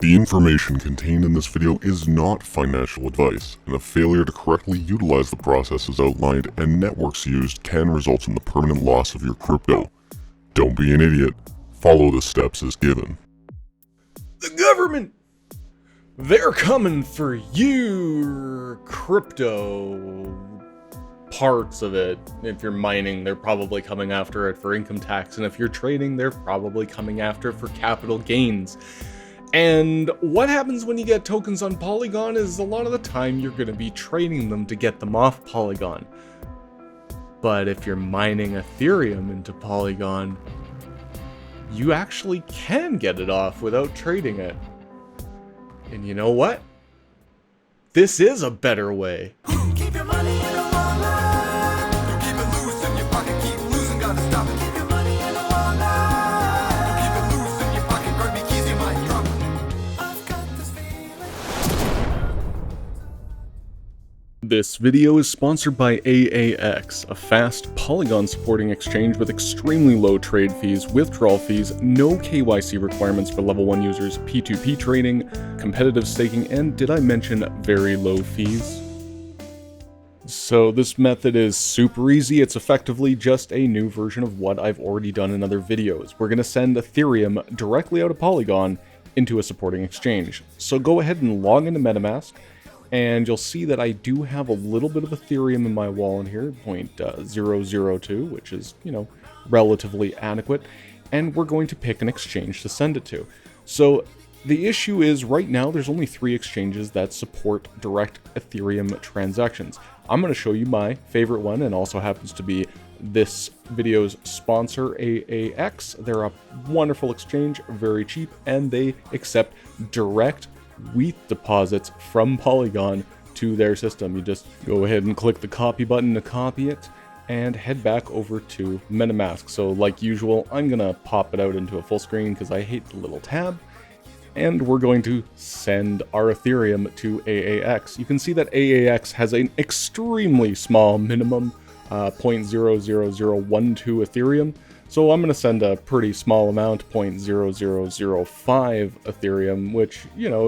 The information contained in this video is not financial advice, and a failure to correctly utilize the processes outlined and networks used can result in the permanent loss of your crypto. Don't be an idiot. Follow the steps as given. The government! They're coming for your crypto parts of it. If you're mining, they're probably coming after it for income tax, and if you're trading, they're probably coming after it for capital gains. And what happens when you get tokens on Polygon is a lot of the time you're going to be trading them to get them off Polygon. But if you're mining Ethereum into Polygon, you actually can get it off without trading it. And you know what? This is a better way. Keep your money in a wallet. Keep it loose in your pocket. Keep losing, gotta stop it. Keep your money in a wallet. Keep it loose in your pocket. Grab me keys, you might drop it. I've got this feeling. This video is sponsored by AAX, a fast Polygon supporting exchange with extremely low trade fees, withdrawal fees, no KYC requirements for level 1 users, P2P trading, competitive staking, and did I mention very low fees? So this method is super easy. It's effectively just a new version of what I've already done in other videos. We're going to send Ethereum directly out of Polygon into a supporting exchange. So go ahead and log into Metamask, and you'll see that I do have a little bit of Ethereum in my wallet here, 0.002, which is, relatively adequate, and we're going to pick an exchange to send it to. So the issue is right now there's only 3 exchanges that support direct Ethereum transactions. I'm going to show you my favorite one, and also happens to be this video's sponsor, AAX. They're a wonderful exchange, very cheap, and they accept direct ETH deposits from Polygon to their system. You just go ahead and click the copy button to copy it and head back over to Metamask. So like usual, I'm gonna pop it out into a full screen because I hate the little tab, and we're going to send our Ethereum to AAX. You can see that AAX has an extremely small minimum, 0.00012 Ethereum. So I'm going to send a pretty small amount, 0.0005 Ethereum, which,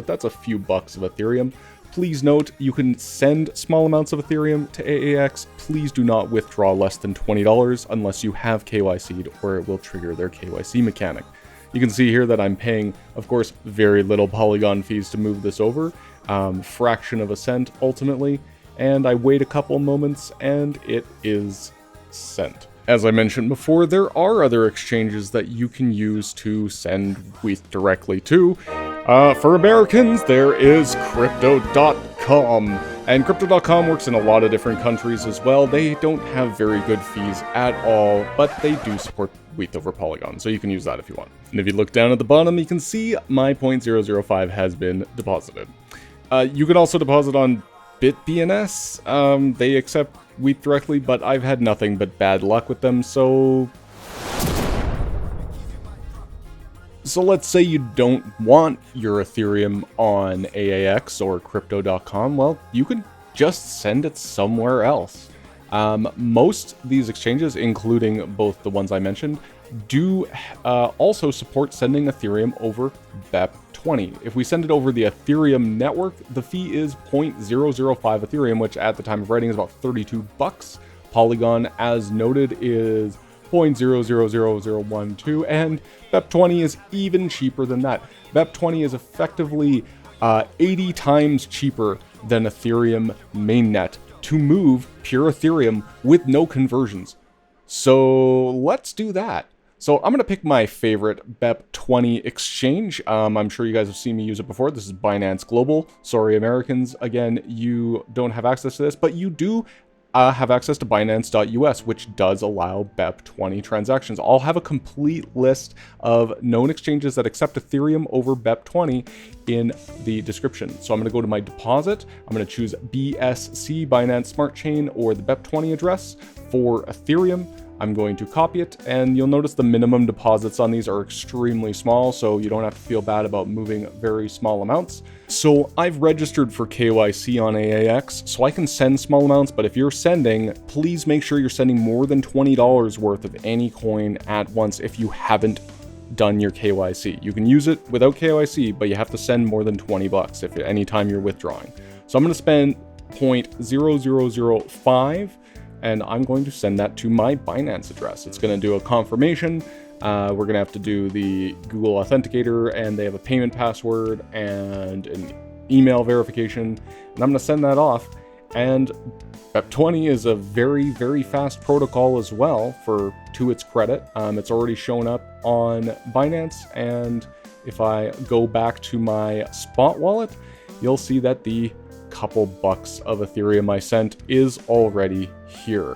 that's a few bucks of Ethereum. Please note, you can send small amounts of Ethereum to AAX. Please do not withdraw less than $20 unless you have KYC'd, or it will trigger their KYC mechanic. You can see here that I'm paying, of course, very little Polygon fees to move this over, fraction of a cent ultimately, and I wait a couple moments and it is sent. As I mentioned before, there are other exchanges that you can use to send ETH directly to. For Americans, there is Crypto.com. And Crypto.com works in a lot of different countries as well. They don't have very good fees at all, but they do support ETH over Polygon, so you can use that if you want. And if you look down at the bottom, you can see my 0.005 has been deposited. You can also deposit on BitBNS. They accept ETH directly, but I've had nothing but bad luck with them, so let's say you don't want your Ethereum on AAX or Crypto.com, well, you can just send it somewhere else. Most of these exchanges, including both the ones I mentioned, do also support sending Ethereum over BEP20. If we send it over the Ethereum network, the fee is 0.005 Ethereum, which at the time of writing is about 32 bucks. Polygon, as noted, is 0.000012, and BEP20 is even cheaper than that. BEP20 is effectively 80 times cheaper than Ethereum mainnet to move pure Ethereum with no conversions. So let's do that. So I'm going to pick my favorite BEP20 exchange. I'm sure you guys have seen me use it before. This is Binance Global. Sorry, Americans. Again, you don't have access to this, but you do have access to Binance.us, which does allow BEP20 transactions. I'll have a complete list of known exchanges that accept Ethereum over BEP20 in the description. So I'm going to go to my deposit. I'm going to choose BSC, Binance Smart Chain, or the BEP20 address for Ethereum. I'm going to copy it, and you'll notice the minimum deposits on these are extremely small, so you don't have to feel bad about moving very small amounts. So I've registered for KYC on AAX, so I can send small amounts, but if you're sending, please make sure you're sending more than $20 worth of any coin at once if you haven't done your KYC. You can use it without KYC, but you have to send more than 20 bucks if anytime you're withdrawing. So I'm going to spend 0.0005 and I'm going to send that to my Binance address. It's going to do a confirmation. We're going to have to do the Google Authenticator, and they have a payment password and an email verification. And I'm going to send that off. And BEP20 is a very, very fast protocol as well, to its credit. It's already shown up on Binance, and if I go back to my spot wallet, you'll see that the couple bucks of Ethereum I sent is already here.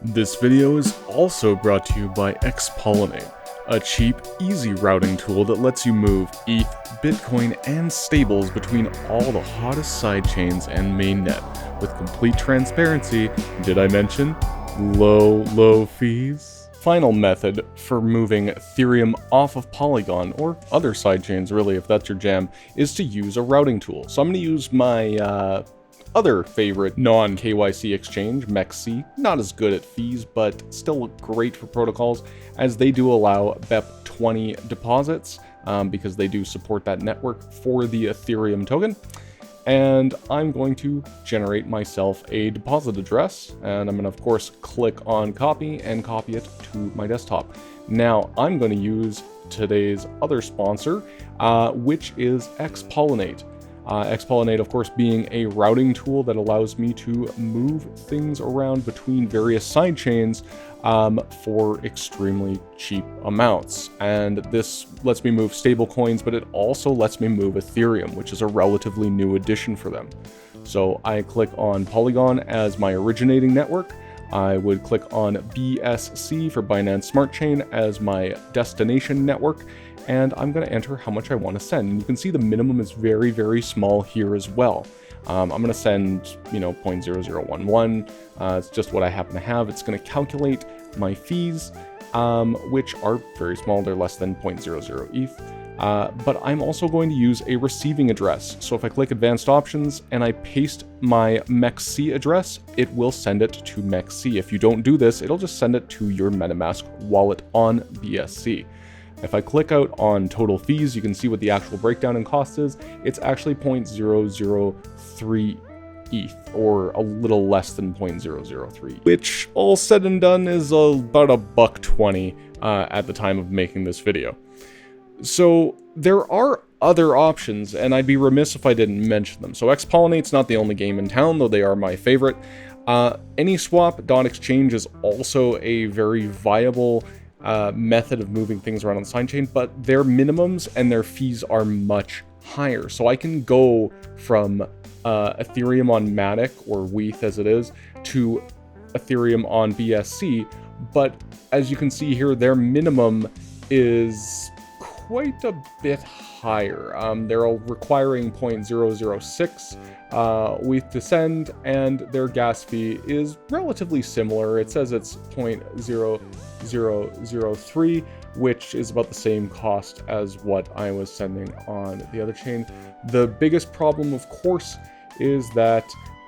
This video is also brought to you by Xpollinate, a cheap, easy routing tool that lets you move ETH, Bitcoin, and stables between all the hottest sidechains and mainnet with complete transparency. Did I mention low fees? Final method for moving Ethereum off of Polygon, or other sidechains really if that's your jam, is to use a routing tool. So I'm going to use my other favorite non-KYC exchange, MEXC. Not as good at fees, but still great for protocols, as they do allow BEP20 deposits because they do support that network for the Ethereum token. And I'm going to generate myself a deposit address, and I'm going to, of course, click on copy and copy it to my desktop. Now, I'm going to use today's other sponsor, which is Xpollinate. Xpollinate, of course, being a routing tool that allows me to move things around between various sidechains for extremely cheap amounts. And this lets me move stable coins, but it also lets me move Ethereum, which is a relatively new addition for them. So I click on Polygon as my originating network. I would click on BSC for Binance Smart Chain as my destination network, and I'm going to enter how much I want to send. And you can see the minimum is very, very small here as well. I'm going to send, 0.0011. It's just what I happen to have. It's going to calculate my fees, which are very small. They're less than 0.00 ETH. But I'm also going to use a receiving address. So if I click Advanced Options and I paste my MEXC address, it will send it to MEXC. If you don't do this, it'll just send it to your Metamask wallet on BSC. If I click out on total fees, you can see what the actual breakdown in cost is. It's actually 0.003 ETH, or a little less than 0.003, which all said and done is about $1.20 at the time of making this video. So there are other options, and I'd be remiss if I didn't mention them. So Xpollinate's not the only game in town, though they are my favorite. AnySwap.exchange is also a very viable method of moving things around on the sidechain, but their minimums and their fees are much higher. So I can go from Ethereum on Matic, or WETH as it is, to Ethereum on BSC, but as you can see here, their minimum is quite a bit higher. They're requiring 0.006 WETH to send, and their gas fee is relatively similar. It says it's 0.0003, which is about the same cost as what I was sending on the other chain. The biggest problem, of course, is that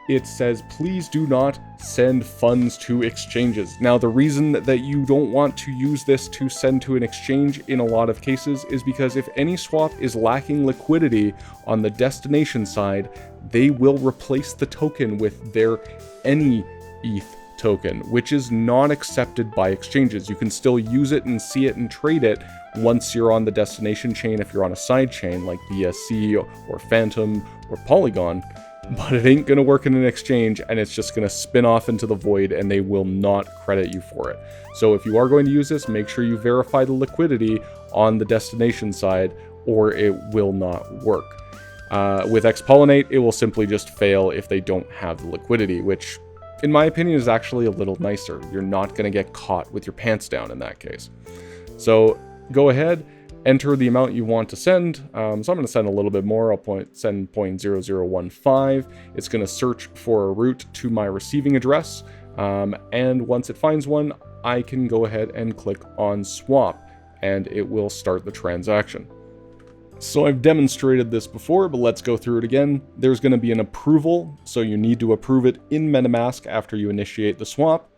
it says, please do not send funds to exchanges. Now, the reason that you don't want to use this to send to an exchange in a lot of cases is because if AnySwap is lacking liquidity on the destination side, they will replace the token with their Any ETH token, which is not accepted by exchanges. You can still use it and see it and trade it once you're on the destination chain if you're on a side chain like BSC or Phantom or Polygon, but it ain't going to work in an exchange, and it's just going to spin off into the void, and they will not credit you for it. So if you are going to use this, make sure you verify the liquidity on the destination side, or it will not work. With Xpollinate, it will simply just fail if they don't have the liquidity, which, in my opinion, is actually a little nicer. You're not going to get caught with your pants down in that case. So go ahead, enter the amount you want to send. So I'm going to send a little bit more. I'll send 0.0015. It's going to search for a route to my receiving address. And once it finds one, I can go ahead and click on swap, and it will start the transaction. So I've demonstrated this before, but let's go through it again. There's going to be an approval, so you need to approve it in Metamask after you initiate the swap.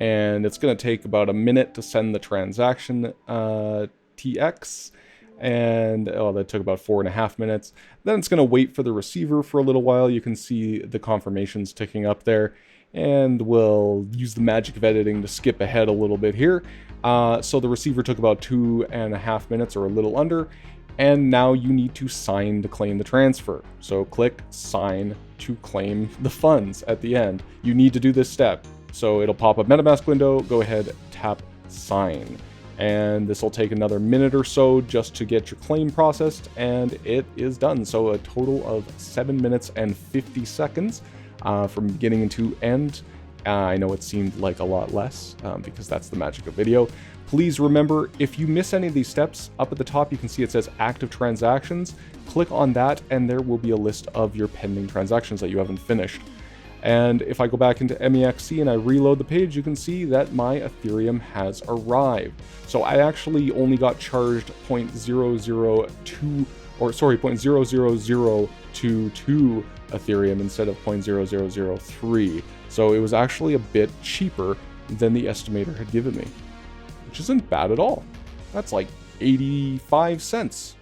and it's going to take about a minute to send the transaction TX, and that took about 4.5 minutes. Then it's going to wait for the receiver for a little while. You can see the confirmations ticking up there, and we'll use the magic of editing to skip ahead a little bit here. So the receiver took about 2.5 minutes or a little under, and now you need to sign to claim the transfer. So click sign to claim the funds at the end. You need to do this step. So it'll pop up Metamask window, go ahead, tap sign. And this will take another minute or so just to get your claim processed, and it is done. So a total of 7 minutes and 50 seconds from beginning to end. I know it seemed like a lot less because that's the magic of video. Please remember, if you miss any of these steps, up at the top you can see it says active transactions. Click on that and there will be a list of your pending transactions that you haven't finished. And if I go back into MEXC and I reload the page, you can see that my Ethereum has arrived. So I actually only got charged 0.002 Ethereum instead of 0.0003. So it was actually a bit cheaper than the estimator had given me, which isn't bad at all. That's like 85 cents.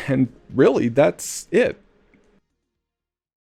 And really, that's it.